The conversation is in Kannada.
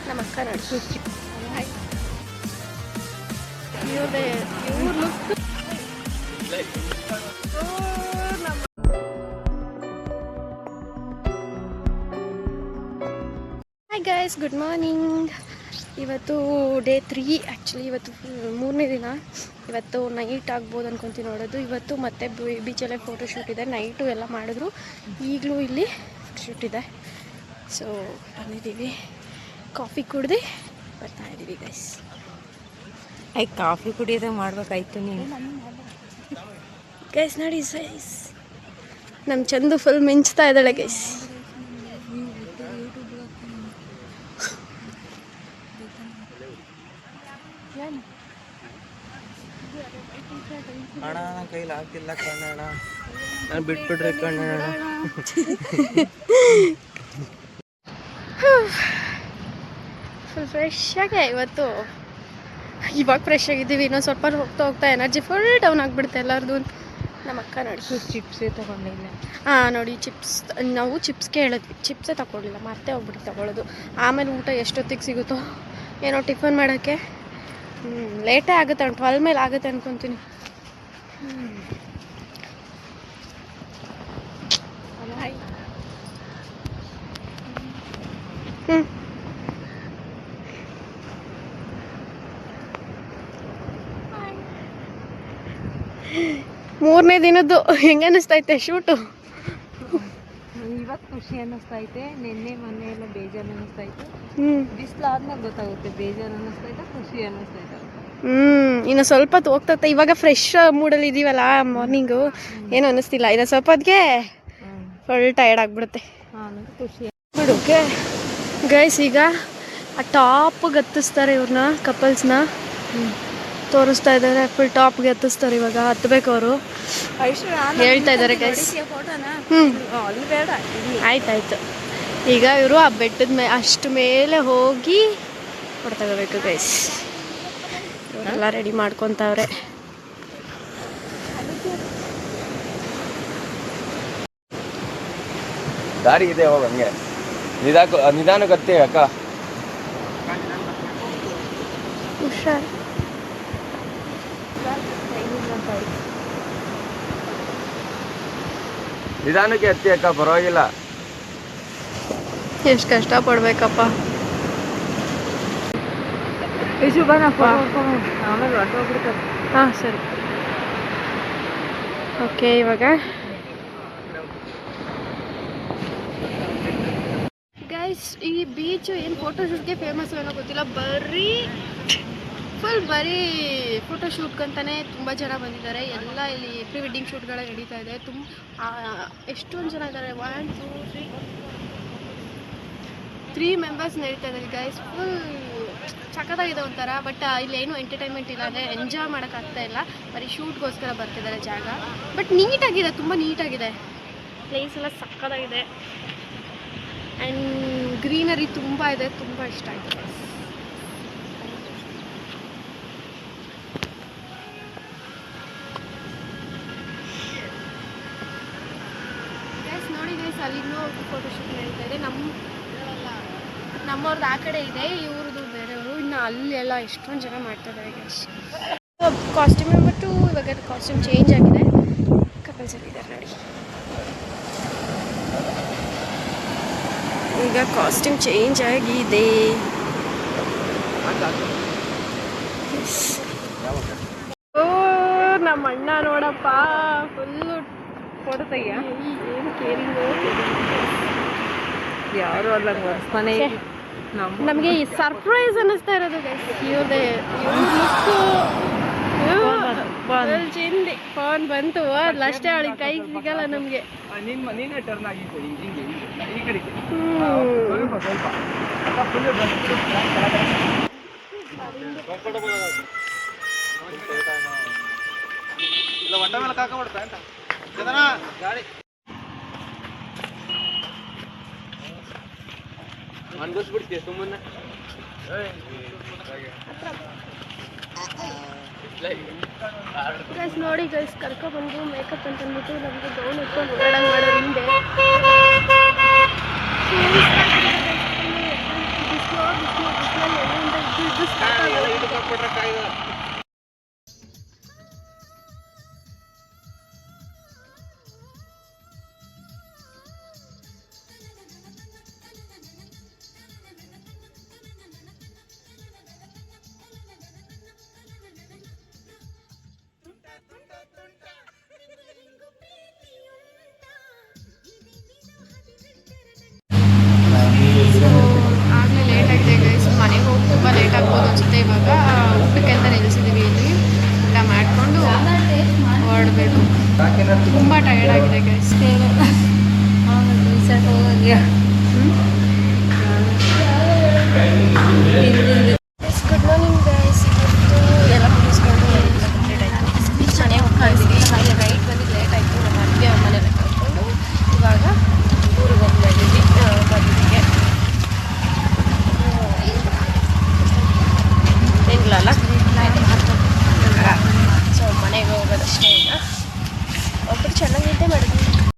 ನಮ್ಮ ಅಕ್ಕ ನಡ್ಸು ಇವ್ರದೇ ಇವ್ರ look hi guys, good morning. ಇವತ್ತು ಡೇ 3 ಆ್ಯಕ್ಚುಲಿ. ಇವತ್ತು ಮೂರನೇ ದಿನ. ಇವತ್ತು ನೈಟ್ ಆಗ್ಬೋದು ಅನ್ಕೊತೀನಿ ನೋಡೋದು. ಇವತ್ತು ಮತ್ತೆ ಬೀಚಲ್ಲೇ ಫೋಟೋಶೂಟ್ ಇದೆ. ನೈಟು ಎಲ್ಲ ಮಾಡಿದ್ರು, ಈಗಲೂ ಇಲ್ಲಿ ಶೂಟ್ ಇದೆ. ಸೊ ಬಂದಿದ್ದೀವಿ, ಕಾಫಿ ಕುಡ್ದು ಬರ್ತಾ ಇದ್ದೀವಿ ಗೈಸ್. ಕಾಫಿ ಕುಡಿಯೋದೇ ಮಾಡ್ಬೇಕಾಯ್ತು ನೀನು ಗೈಸ್. ನೋಡಿ ಸೈಸ್, ನಮ್ಮ ಚಂದು ಫುಲ್ ಮಿಂಚ್ತಾ ಇದ್ದಾಳೆ ಗೈಸ್. ಅಣ್ಣ ನನ್ನ ಕೈಲಿ ಆಗ್ತಿಲ್ಲ ಕಣ್ಣಣ್ಣ, ನಾನು ಬಿಟ್ಬಿಡ್ರಿ ಕಣ್ಣಣ್ಣ. ಫುಲ್ ಫ್ರೆಶ್ ಆಗಿ ಇವತ್ತು ಇವಾಗ ಫ್ರೆಶ್ ಆಗಿದ್ದೀವಿ. ಇನ್ನೊಂದು ಸ್ವಲ್ಪ ಹೋಗ್ತಾ ಹೋಗ್ತಾ ಎನರ್ಜಿ ಫುಲ್ ಡೌನ್ ಆಗಿಬಿಡುತ್ತೆ ಎಲ್ಲರದು. ನಮ್ಮ ಅಕ್ಕ ನೋಡಿ ಚಿಪ್ಸೇ ತಗೊಂಡಿಲ್ಲ. ಹಾಂ ನೋಡಿ, ಚಿಪ್ಸ್ ನಾವು ಚಿಪ್ಸ್ಗೆ ಹೇಳಿದ್ವಿ, ಚಿಪ್ಸೇ ತಗೊಳ್ಳಿಲ್ಲ, ಮತ್ತೆ ಹೋಗ್ಬಿಟ್ಟು ತಗೊಳ್ಳೋದು. ಆಮೇಲೆ ಊಟ ಎಷ್ಟೊತ್ತಿಗೆ ಸಿಗುತ್ತೋ ಏನೋ ಟಿಫನ್ ಮಾಡೋಕ್ಕೆ ಲೇಟೇ ಆಗುತ್ತೆ. 12 ಮೇಲೆ ಆಗುತ್ತೆ ಅನ್ಕೊತೀನಿ. ಮೂರನೇ ದಿನದ್ದು ಹೆಂಗೆ ಅನ್ನಿಸ್ತೈತೆ ಶೂಟು? ಇವತ್ತು ಖುಷಿ ಅನ್ನಿಸ್ತೈತೆ. ನಿನ್ನೆ ಮೊನ್ನೆ ಎಲ್ಲ ಬೇಜಾರು ಅನ್ನಿಸ್ತೈತೆ. ಬಿಸಿಲಾದ್ಮೇಲೆ ಗೊತ್ತಾಗುತ್ತೆ ಬೇಜಾರು ಅನ್ನಿಸ್ತೈತೆ, ಖುಷಿ ಅನ್ನಿಸ್ತೈತೆ. ಇನ್ನು ಸ್ವಲ್ಪ ಹೊತ್ತು ಹೋಗ್ತಾ ಇವಾಗ ಫ್ರೆಶ್ ಮೂಡಲ್ಲಿ ಇದೀವಲ್ಲ, ಮಾರ್ನಿಂಗು ಏನು ಅನ್ನಿಸ್ತಿಲ್ಲ. ಇನ್ನು ಸ್ವಲ್ಪ ಹೊತ್ತಿಗೆ ಫುಲ್ ಟಯರ್ಡ್ ಆಗಿಬಿಡುತ್ತೆ. ಖುಷಿ ಬಿಡುಕ್ಕೆ ಗೈಸ್. ಈಗ ಆ ಟಾಪ್ಗೆ ಹತ್ತಿಸ್ತಾರೆ ಇವ್ರನ್ನ, ಕಪಲ್ಸ್ನ ತೋರಿಸ್ತಾ ಇದ್ದಾರೆ. ಫುಲ್ ಟಾಪ್ಗೆ ಹತ್ತಿಸ್ತಾರೆ ಇವಾಗ, ಹತ್ತಬೇಕು ಅವರು ಹೇಳ್ತಾ ಇದ್ದಾರೆ ಗೈಸ್. ಆಯ್ತಾಯ್ತು. ಈಗ ಇವರು ಆ ಬೆಟ್ಟದ ಅಷ್ಟು ಮೇಲೆ ಹೋಗಿ ಹೊಡ್ತಗೋಬೇಕು ಗೈಸ್. ಇವರೆಲ್ಲ ರೆಡಿ ಮಾಡ್ಕೊತಾವ್ರೆ. ದಾರಿ ಇದೆ, ಹೋಗ ಹಂಗೆ ನಿಧಾನಕ್ಕೆ ಹತ್ತಿ ಅಕ್ಕ. ಹುಷಾರ್. ನಿಧಾನಕ್ಕೆ ಹತ್ತಿ ಅಕ್ಕ, ಪರವಾಗಿಲ್ಲ. ಎಷ್ಟು ಕಷ್ಟ ಪಡ್ಬೇಕಪ್ಪ. ಹಾಂ ಸರಿ, ಓಕೆ. ಇವಾಗ ಗೈಸ್, ಈ ಬೀಚು ಏನು ಫೋಟೋಶೂಟ್ಗೆ ಫೇಮಸ್ ಏನೋ ಗೊತ್ತಿಲ್ಲ, ಬರೀ ಫೋಟೋಶೂಟ್ಗಂತಾನೆ ತುಂಬ ಜನ ಬಂದಿದ್ದಾರೆ. ಎಲ್ಲ ಇಲ್ಲಿ ಪ್ರೀ ವೆಡ್ಡಿಂಗ್ ಶೂಟ್ಗಳೇ ನಡೀತಾ ಇದೆ. ಎಷ್ಟೊಂದು ಜನ ಇದ್ದಾರೆ. 1 2 3 ಮೆಂಬರ್ಸ್ ನಡೀತಾ ಇದ್ದಾರೆ ಗೈಸ್. ಫುಲ್ ಸಖತ್ತಾಗಿದೆ ಒಂಥರ. ಬಟ್ ಇಲ್ಲಿ ಏನು ಎಂಟರ್ಟೈನ್ಮೆಂಟ್ ಇಲ್ಲ, ಅಂದರೆ ಎಂಜಾಯ್ ಮಾಡೋಕ್ಕಾಗ್ತಾ ಇಲ್ಲ. ಬರೀ ಶೂಟ್ಗೋಸ್ಕರ ಬರ್ತಿದ್ದಾರೆ ಜಾಗ. ಬಟ್ ನೀಟಾಗಿದೆ, ತುಂಬ ನೀಟಾಗಿದೆ. ಪ್ಲೇಸ್ ಎಲ್ಲ ಸಖತ್ತಾಗಿದೆ. ಆ್ಯಂಡ್ ಗ್ರೀನರಿ ತುಂಬ ಇದೆ, ತುಂಬ ಇಷ್ಟ ಆಯಿತು. ನೋಡಿ ಗೈಸ್, ಅಲ್ಲಿನೂ ಫೋಟೋಶೂಟ್ ನಡೀತಾ ಇದೆ. ನಮ್ಮವ್ರದ್ದು ಆ ಕಡೆ ಇದೆ, ಇವ್ರದ್ದು ಬೇರೆಯವರು. ಇನ್ನು ಅಲ್ಲಿ ಎಲ್ಲ ಎಷ್ಟೊಂದು ಜನ ಮಾಡ್ತಾ ಇದ್ದಾರೆ ಗೈಸ್. ಕಾಸ್ಟ್ಯೂಮ್ ಬಂದ್ಬಿಟ್ಟು ಇವಾಗ ಕಾಸ್ಟ್ಯೂಮ್ ಚೇಂಜ್ ಆಗಿದೆ. ಕಪಲ್ಸ್ ಆಗಿದ್ದಾರೆ ನೋಡಿ. ಈಗ ಕಾಸ್ಟ್ಯೂಮ್ ಚೇಂಜ್ ಆಗಿದೆ. ಓ ನಮ್ಮ ಅಣ್ಣ ನೋಡಪ್ಪ, ಫುಲ್ಲು ಫೋಟೋ ತೆಗಿಯ. ಏನು ಕೇರಿಂಗು. ಯಾರು ಅಲ್ಲ ಮನೆ. ನಮಗೆ ಸರ್ಪ್ರೈಸ್ ಅನ್ನಿಸ್ತಾ ಇರೋದು ಗೈಸ್. ಇವ್ರದೇ ಲುಕ್ಕು ಚಿಂದಿ. ಫೋನ್ ಬಂತು ಅಷ್ಟೇ, ಅವಳಿಗೆ ಕೈ ಸಿಗಲ್ಲ ನಮಗೆ. ಅನ್ಗೋಸ್ಬಿಡ್ತೀಯ ಸುಮ್ಮನೆ. ಗೈಸ್ ನೋಡಿ ಗೈಸ್, ಕರ್ಕೊಬಂದು ಮೇಕಪ್ ಅಂತ ಅಂದ್ಬಿಟ್ಟು ನಮಗೆ ಗೌನ್ ಎತ್ಕೊಂಡು ಓಡಾಡಂಗೆ ಮಾಡೋರು ಹಿಂದೆ. ಸೊ ಆಗಲೇ ಲೇಟ್ ಆಗಿದೆ ಗೈಸ್, ಮನೆಗೆ ಹೋಗಿ ತುಂಬ ಲೇಟ್ ಆಗ್ಬೋದು ಅನಿಸುತ್ತೆ. ಇವಾಗ ಊಟಕ್ಕೆ ಅಂತ ನಿಲ್ಲಿಸಿದ್ದೀವಿ, ಇಲ್ಲಿ ಊಟ ಮಾಡಿಕೊಂಡು ಹೊರಡಬೇಕು. ತುಂಬ ಟಯರ್ಡ್ ಆಗಿದೆ ಗೈಸ್. Good morning guys. ಇವತ್ತು ಎಲ್ಲ ಮುಗಿಸ್ಕೊಂಡು ಎಲ್ಲ ಕಂಪ್ಲೀಟ್ ಆಯಿತು. ಮನೆ ಹೋಗ್ತಾ ಇದ್ದೀವಿ. ಹಾಗೆ ನೈಟ್ ಬಂದಿದ್ದು ಲೇಟ್ ಆಯಿತು. ನಮ್ಮ ಅಡುಗೆ ಮನೆಯಲ್ಲ ಕಳ್ಕೊಂಡು ಇವಾಗ ಊರಿಗೆ ಹೋಗ್ತಾ ಇದ್ದೀವಿ ಮದುವೆಗೆ. ಏನಿಲ್ಲ ಸೊ ಮನೆಗೆ ಹೋಗೋದಷ್ಟೇ. ಈಗ ಒಬ್ಬರು ಚೆನ್ನಾಗಿ ನಿದ್ದೆ ಮಾಡಿದ್ವಿ.